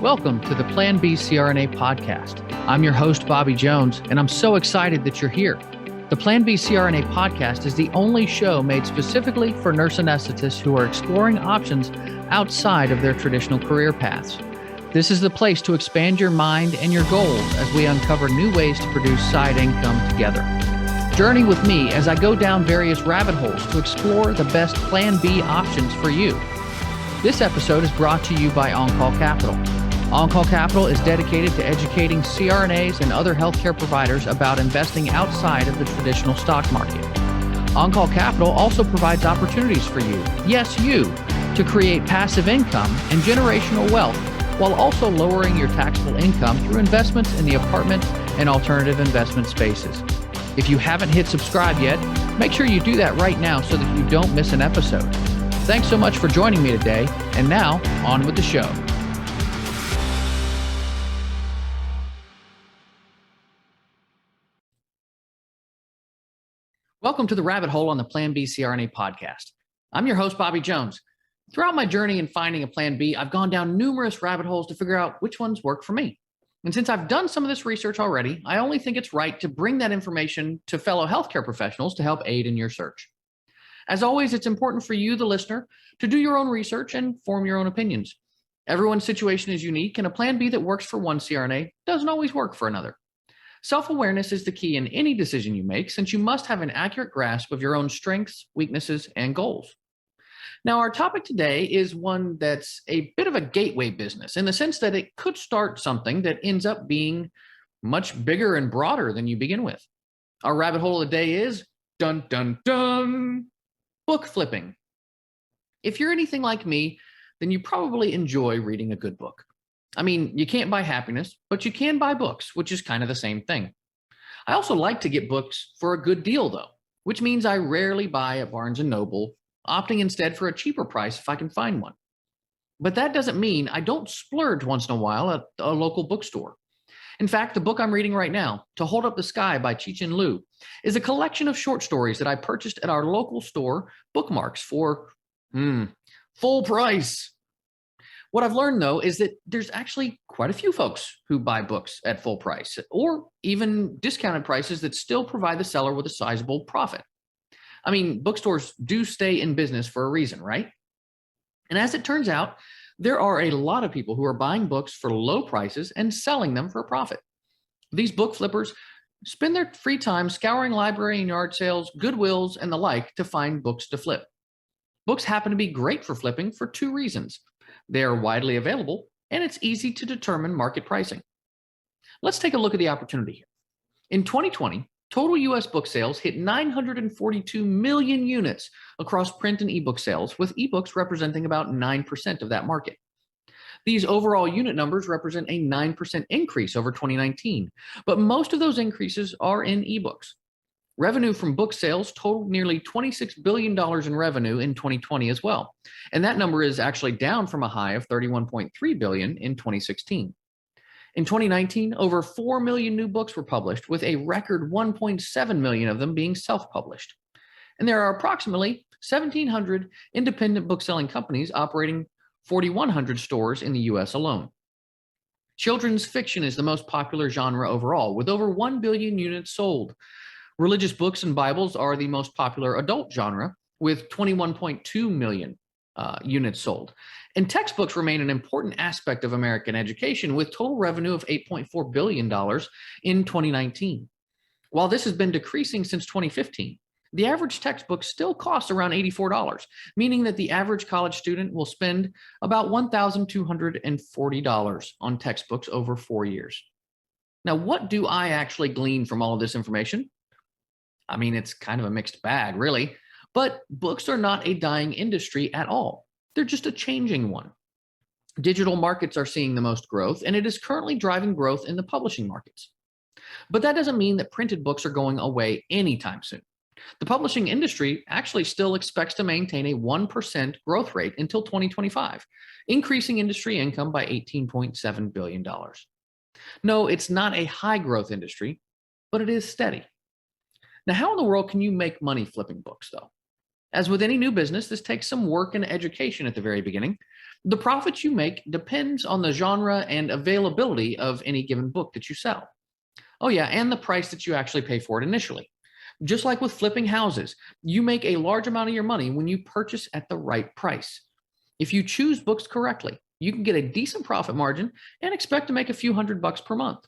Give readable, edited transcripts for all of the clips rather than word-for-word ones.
Welcome to the Plan B CRNA podcast. I'm your host, Bobby Jones, and I'm so excited that you're here. The Plan B CRNA podcast is the only show made specifically for nurse anesthetists who are exploring options outside of their traditional career paths. This is the place to expand your mind and your goals as we uncover new ways to produce side income together. Journey with me as I go down various rabbit holes to explore the best Plan B options for you. This episode is brought to you by On-Call Capital. On-Call Capital is dedicated to educating CRNAs and other healthcare providers about investing outside of the traditional stock market. On-Call Capital also provides opportunities for you, yes, you, to create passive income and generational wealth while also lowering your taxable income through investments in the apartment and alternative investment spaces. If you haven't hit subscribe yet, make sure you do that right now so that you don't miss an episode. Thanks so much for joining me today, and now, on with the show. Welcome to the Rabbit Hole on the Plan B CRNA podcast. I'm your host, Bobby Jones. Throughout my journey in finding a Plan B, I've gone down numerous rabbit holes to figure out which ones work for me. And since I've done some of this research already, I only think it's right to bring that information to fellow healthcare professionals to help aid in your search. As always, it's important for you, the listener, to do your own research and form your own opinions. Everyone's situation is unique, and a Plan B that works for one CRNA doesn't always work for another. Self-awareness is the key in any decision you make, since you must have an accurate grasp of your own strengths, weaknesses, and goals. Now, our topic today is one that's a bit of a gateway business in the sense that it could start something that ends up being much bigger and broader than you begin with. Our rabbit hole of the day is, dun, dun, dun, book flipping. If you're anything like me, then you probably enjoy reading a good book. I mean, you can't buy happiness, but you can buy books, which is kind of the same thing. I also like to get books for a good deal, though, which means I rarely buy at Barnes & Noble, opting instead for a cheaper price if I can find one. But that doesn't mean I don't splurge once in a while at a local bookstore. In fact, the book I'm reading right now, To Hold Up the Sky by Chi-Chin Liu, is a collection of short stories that I purchased at our local store, Bookmarks, for full price. What I've learned, though, is that there's actually quite a few folks who buy books at full price or even discounted prices that still provide the seller with a sizable profit. I mean, bookstores do stay in business for a reason, right? And as it turns out, there are a lot of people who are buying books for low prices and selling them for a profit. These book flippers spend their free time scouring library and yard sales, Goodwills, and the like to find books to flip. Books happen to be great for flipping for two reasons. They are widely available, and it's easy to determine market pricing. Let's take a look at the opportunity here. In 2020, total U.S. book sales hit 942 million units across print and ebook sales, with ebooks representing about 9% of that market. These overall unit numbers represent a 9% increase over 2019, but most of those increases are in ebooks. Revenue from book sales totaled nearly $26 billion in revenue in 2020 as well, and that number is actually down from a high of $31.3 billion in 2016. In 2019, over 4 million new books were published, with a record 1.7 million of them being self-published. And there are approximately 1,700 independent bookselling companies operating 4,100 stores in the U.S. alone. Children's fiction is the most popular genre overall, with over 1 billion units sold. Religious books and Bibles are the most popular adult genre, with 21.2 million units sold. And textbooks remain an important aspect of American education, with total revenue of $8.4 billion in 2019. While this has been decreasing since 2015, the average textbook still costs around $84, meaning that the average college student will spend about $1,240 on textbooks over 4 years. Now, what do I actually glean from all of this information? I mean, it's kind of a mixed bag, really, but books are not a dying industry at all. They're just a changing one. Digital markets are seeing the most growth, and it is currently driving growth in the publishing markets. But that doesn't mean that printed books are going away anytime soon. The publishing industry actually still expects to maintain a 1% growth rate until 2025, increasing industry income by $18.7 billion. No, it's not a high growth industry, but it is steady. Now, how in the world can you make money flipping books, though? As with any new business, this takes some work and education at the very beginning. The profits you make depends on the genre and availability of any given book that you sell. Oh, yeah, and the price that you actually pay for it initially. Just like with flipping houses, you make a large amount of your money when you purchase at the right price. If you choose books correctly, you can get a decent profit margin and expect to make a few $100 per month.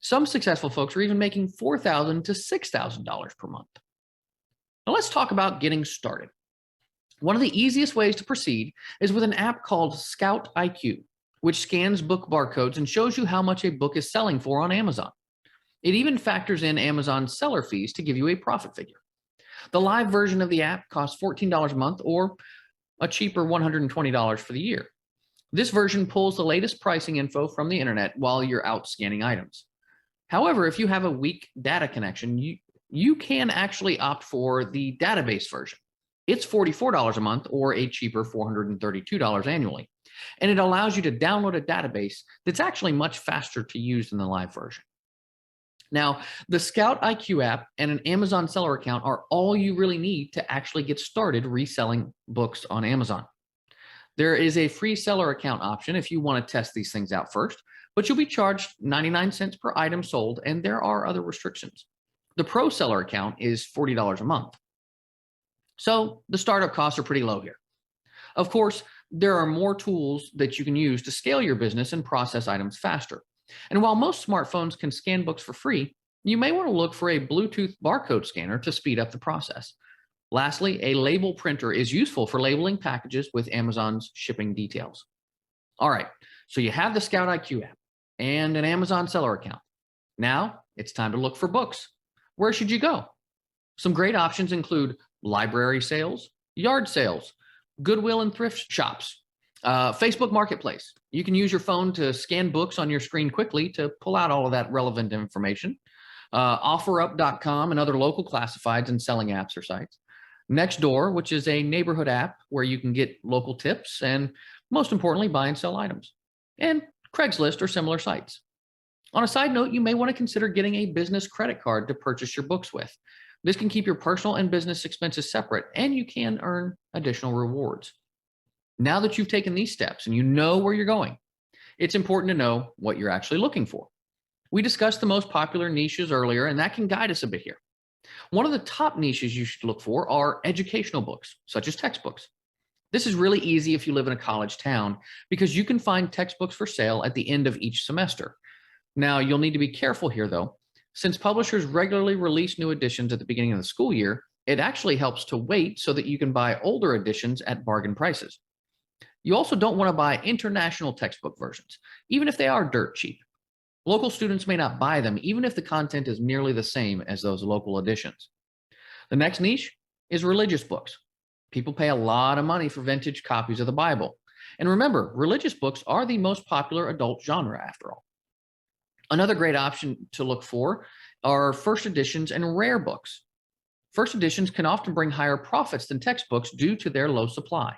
Some successful folks are even making $4,000 to $6,000 per month. Now let's talk about getting started. One of the easiest ways to proceed is with an app called Scout IQ, which scans book barcodes and shows you how much a book is selling for on Amazon. It even factors in Amazon seller fees to give you a profit figure. The live version of the app costs $14 a month or a cheaper $120 for the year. This version pulls the latest pricing info from the internet while you're out scanning items. However, if you have a weak data connection, you can actually opt for the database version. It's $44 a month or a cheaper $432 annually. And it allows you to download a database that's actually much faster to use than the live version. Now, the Scout IQ app and an Amazon seller account are all you really need to actually get started reselling books on Amazon. There is a free seller account option if you want to test these things out first, but you'll be charged 99 cents per item sold, and there are other restrictions. The pro seller account is $40 a month. So the startup costs are pretty low here. Of course, there are more tools that you can use to scale your business and process items faster. And while most smartphones can scan books for free, you may want to look for a Bluetooth barcode scanner to speed up the process. Lastly, a label printer is useful for labeling packages with Amazon's shipping details. All right, so you have the Scout IQ app and an Amazon seller account. Now it's time to look for books. Where should you go? Some great options include library sales, yard sales, Goodwill and thrift shops, Facebook Marketplace. You can use your phone to scan books on your screen quickly to pull out all of that relevant information. OfferUp.com and other local classifieds and selling apps or sites. Nextdoor, which is a neighborhood app where you can get local tips and, most importantly, buy and sell items. And Craigslist or similar sites. On a side note, you may want to consider getting a business credit card to purchase your books with. This can keep your personal and business expenses separate, and you can earn additional rewards. Now that you've taken these steps and you know where you're going, it's important to know what you're actually looking for. We discussed the most popular niches earlier, and that can guide us a bit here. One of the top niches you should look for are educational books, such as textbooks. This is really easy if you live in a college town because you can find textbooks for sale at the end of each semester. Now, you'll need to be careful here, though. Since publishers regularly release new editions at the beginning of the school year, it actually helps to wait so that you can buy older editions at bargain prices. You also don't want to buy international textbook versions, even if they are dirt cheap. Local students may not buy them, even if the content is nearly the same as those local editions. The next niche is religious books. People pay a lot of money for vintage copies of the Bible. And remember, religious books are the most popular adult genre after all. Another great option to look for are first editions and rare books. First editions can often bring higher profits than textbooks due to their low supply.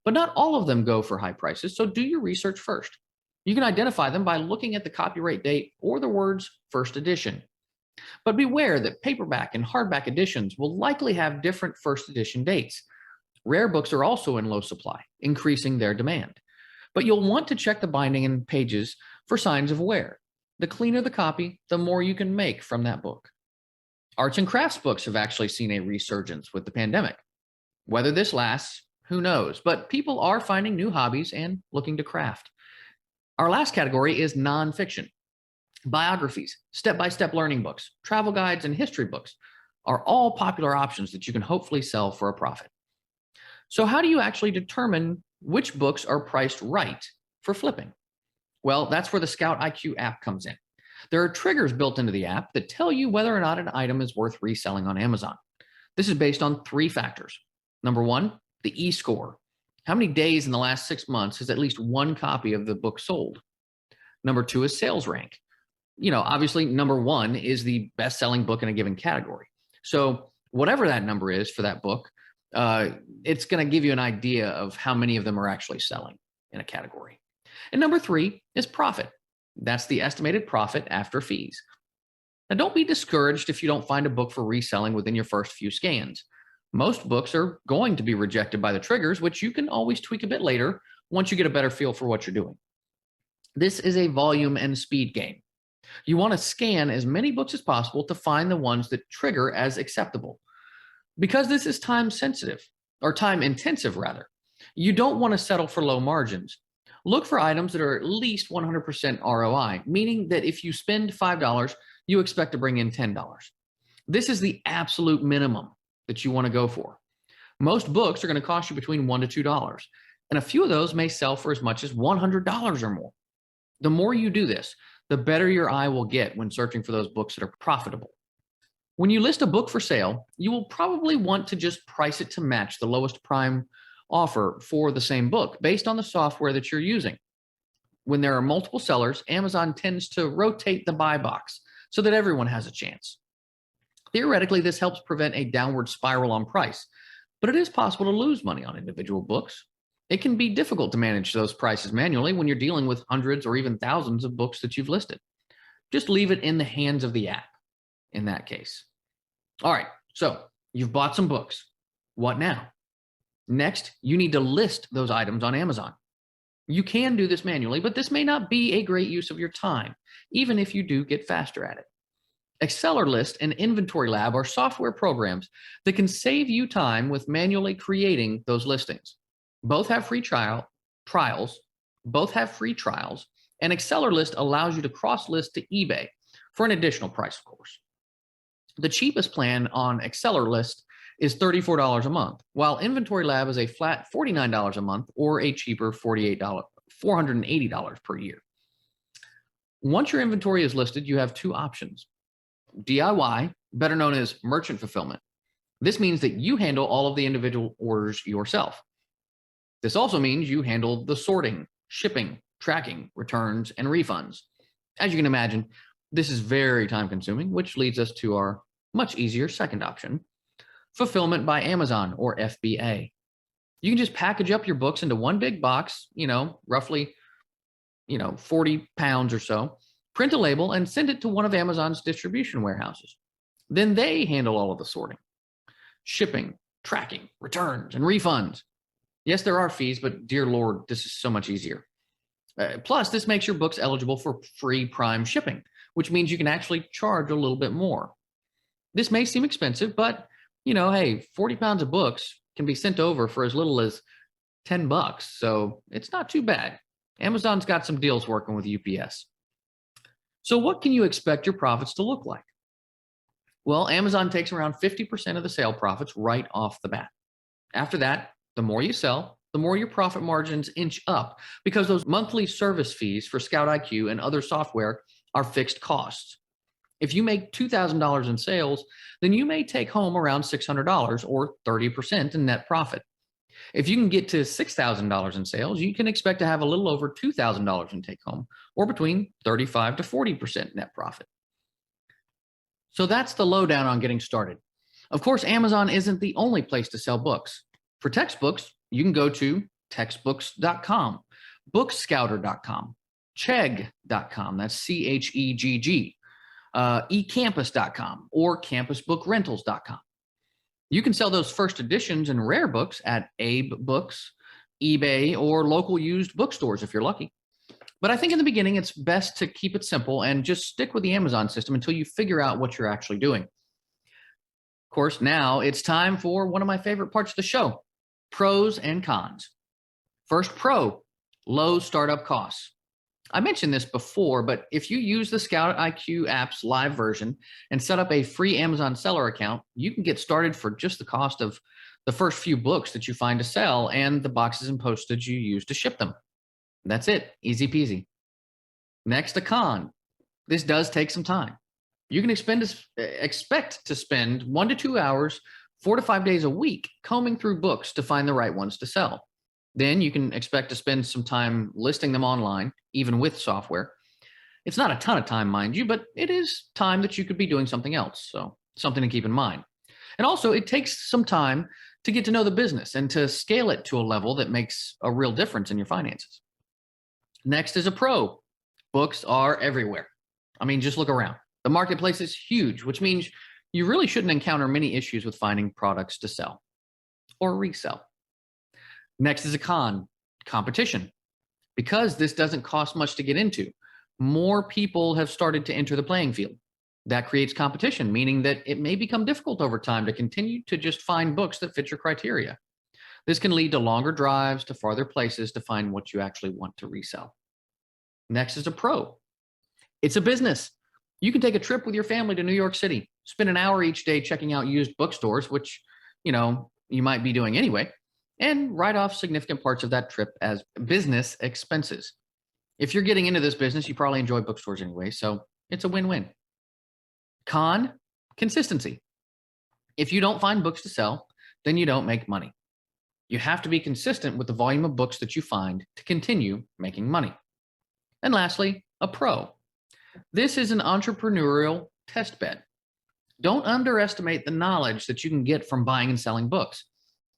But not all of them go for high prices, so do your research first. You can identify them by looking at the copyright date or the words first edition. But beware that paperback and hardback editions will likely have different first edition dates. Rare books are also in low supply, increasing their demand. But you'll want to check the binding and pages for signs of wear. The cleaner the copy, the more you can make from that book. Arts and crafts books have actually seen a resurgence with the pandemic. Whether this lasts, who knows? But people are finding new hobbies and looking to craft. Our last category is nonfiction. Biographies, step-by-step learning books, travel guides, and history books are all popular options that you can hopefully sell for a profit. So how do you actually determine which books are priced right for flipping? Well, that's where the Scout IQ app comes in. There are triggers built into the app that tell you whether or not an item is worth reselling on Amazon. This is based on 3 factors. Number 1, the e-score. How many days in the last 6 months has at least one copy of the book sold? Number 2 is sales rank. Obviously, number 1 is the best-selling book in a given category. So whatever that number is for that book, it's going to give you an idea of how many of them are actually selling in a category. And number 3 is profit. That's the estimated profit after fees. Now, don't be discouraged if you don't find a book for reselling within your first few scans. Most books are going to be rejected by the triggers, which you can always tweak a bit later once you get a better feel for what you're doing. This is a volume and speed game. You want to scan as many books as possible to find the ones that trigger as acceptable. Because this is time sensitive, or time intensive rather, you don't want to settle for low margins. Look for items that are at least 100% ROI, meaning that if you spend $5, you expect to bring in $10. This is the absolute minimum that you want to go for. Most books are going to cost you between $1 to $2, and a few of those may sell for as much as $100 or more. The more you do this, the better your eye will get when searching for those books that are profitable. When you list a book for sale, you will probably want to just price it to match the lowest prime offer for the same book based on the software that you're using. When there are multiple sellers, Amazon tends to rotate the buy box so that everyone has a chance. Theoretically, this helps prevent a downward spiral on price, but it is possible to lose money on individual books. It can be difficult to manage those prices manually when you're dealing with hundreds or even thousands of books that you've listed. Just leave it in the hands of the app in that case. All right, so you've bought some books. What now? Next, you need to list those items on Amazon. You can do this manually, but this may not be a great use of your time, even if you do get faster at it. AccelerList and Inventory Lab are software programs that can save you time with manually creating those listings. Both have free trials, and AccelerList allows you to cross-list to eBay for an additional price, of course. The cheapest plan on AccelerList is $34 a month, while Inventory Lab is a flat $49 a month or a cheaper $480 per year. Once your inventory is listed, you have two options. DIY, better known as merchant fulfillment. This means that you handle all of the individual orders yourself. This also means you handle the sorting, shipping, tracking, returns, and refunds. As you can imagine, this is very time consuming, which leads us to our much easier second option, fulfillment by Amazon or FBA. You can just package up your books into one big box, roughly, 40 pounds or so, print a label and send it to one of Amazon's distribution warehouses. Then they handle all of the sorting, shipping, tracking, returns, and refunds. Yes, there are fees, but dear Lord, this is so much easier. Plus, this makes your books eligible for free Prime shipping, which means you can actually charge a little bit more. This may seem expensive, but hey, 40 pounds of books can be sent over for as little as $10, so it's not too bad. Amazon's got some deals working with UPS. So what can you expect your profits to look like? Well, Amazon takes around 50% of the sale profits right off the bat. After that, the more you sell, the more your profit margins inch up because those monthly service fees for Scout IQ and other software are fixed costs. If you make $2,000 in sales, then you may take home around $600 or 30% in net profit. If you can get to $6,000 in sales, you can expect to have a little over $2,000 in take home, or between 35 to 40% net profit. So that's the lowdown on getting started. Of course, Amazon isn't the only place to sell books. For textbooks, you can go to textbooks.com, bookscouter.com, chegg.com, that's CHEGG, ecampus.com, or campusbookrentals.com. You can sell those first editions and rare books at Abe Books, eBay, or local used bookstores if you're lucky. But I think in the beginning, it's best to keep it simple and just stick with the Amazon system until you figure out what you're actually doing. Of course, now it's time for one of my favorite parts of the show, pros and cons. First pro, low startup costs. I mentioned this before, but if you use the Scout IQ app's live version and set up a free Amazon seller account, you can get started for just the cost of the first few books that you find to sell and the boxes and postage you use to ship them. That's it, easy peasy. Next, a con. This does take some time. You can expect to spend 1 to 2 hours, 4 to 5 days a week combing through books to find the right ones to sell. Then you can expect to spend some time listing them online, even with software. It's not a ton of time, mind you, but it is time that you could be doing something else. So something to keep in mind. And also, it takes some time to get to know the business and to scale it to a level that makes a real difference in your finances. Next is a pro. Books are everywhere. I mean, just look around. The marketplace is huge, which means you really shouldn't encounter many issues with finding products to sell. or resell. Next is a con, competition. Because this doesn't cost much to get into, more people have started to enter the playing field. That creates competition, meaning that it may become difficult over time to continue to just find books that fit your criteria. This can lead to longer drives to farther places to find what you actually want to resell. Next is a pro. It's a business. You can take a trip with your family to New York City, spend an hour each day checking out used bookstores, which, you might be doing anyway, and write off significant parts of that trip as business expenses. If you're getting into this business, you probably enjoy bookstores anyway, so it's a win-win. Con, consistency. If you don't find books to sell, then you don't make money. You have to be consistent with the volume of books that you find to continue making money. And lastly, a pro. This is an entrepreneurial test bed. Don't underestimate the knowledge that you can get from buying and selling books.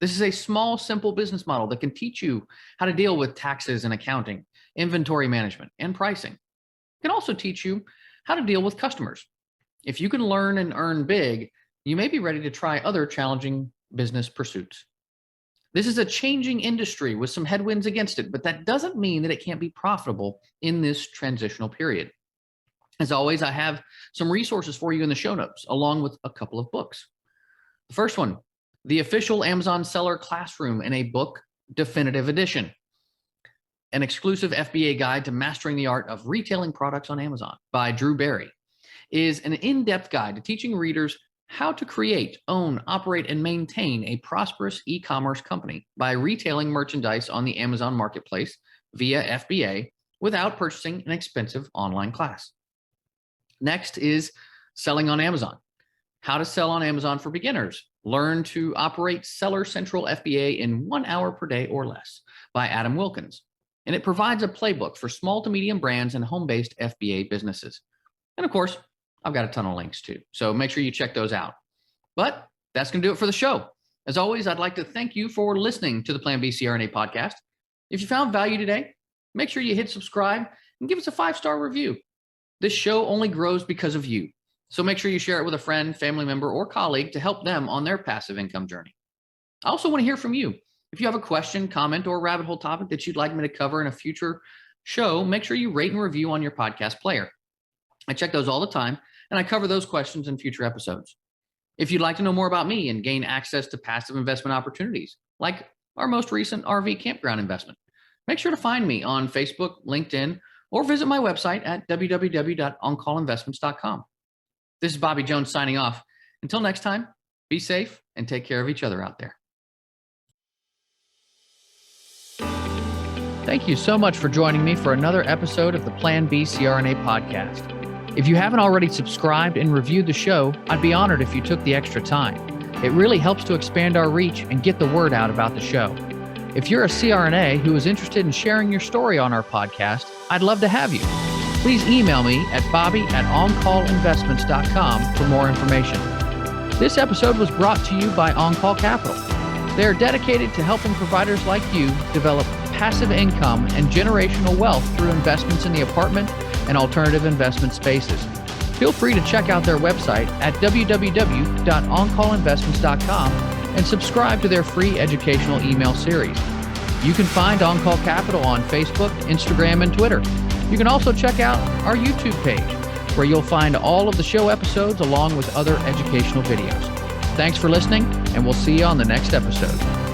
This is a small, simple business model that can teach you how to deal with taxes and accounting, inventory management, and pricing. It can also teach you how to deal with customers. If you can learn and earn big, you may be ready to try other challenging business pursuits. This is a changing industry with some headwinds against it, but that doesn't mean that it can't be profitable in this transitional period. As always, I have some resources for you in the show notes, along with a couple of books. The first one, The Official Amazon Seller Classroom in a Book Definitive Edition, an exclusive FBA guide to mastering the art of retailing products on Amazon by Drew Barry, is an in-depth guide to teaching readers how to create, own, operate, and maintain a prosperous e-commerce company by retailing merchandise on the Amazon marketplace via FBA without purchasing an expensive online class. Next is Selling on Amazon, How to Sell on Amazon for Beginners. Learn to operate Seller Central FBA in 1 hour per day or less by Adam Wilkins. And it provides a playbook for small to medium brands and home-based FBA businesses. And of course, I've got a ton of links too, so make sure you check those out. But that's going to do it for the show. As always, I'd like to thank you for listening to the Plan B CRNA podcast. If you found value today, make sure you hit subscribe and give us a 5-star review. This show only grows because of you. So make sure you share it with a friend, family member, or colleague to help them on their passive income journey. I also want to hear from you. If you have a question, comment, or rabbit hole topic that you'd like me to cover in a future show, make sure you rate and review on your podcast player. I check those all the time, and I cover those questions in future episodes. If you'd like to know more about me and gain access to passive investment opportunities, like our most recent RV campground investment, make sure to find me on Facebook, LinkedIn, or visit my website at www.oncallinvestments.com. This is Bobby Jones signing off. Until next time, be safe and take care of each other out there. Thank you so much for joining me for another episode of the Plan B CRNA podcast. If you haven't already subscribed and reviewed the show, I'd be honored if you took the extra time. It really helps to expand our reach and get the word out about the show. If you're a CRNA who is interested in sharing your story on our podcast, I'd love to have you. Please email me at bobby@oncallinvestments.com for more information. This episode was brought to you by OnCall Capital. They are dedicated to helping providers like you develop passive income and generational wealth through investments in the apartment and alternative investment spaces. Feel free to check out their website at www.oncallinvestments.com and subscribe to their free educational email series. You can find OnCall Capital on Facebook, Instagram, and Twitter. You can also check out our YouTube page, where you'll find all of the show episodes along with other educational videos. Thanks for listening, and we'll see you on the next episode.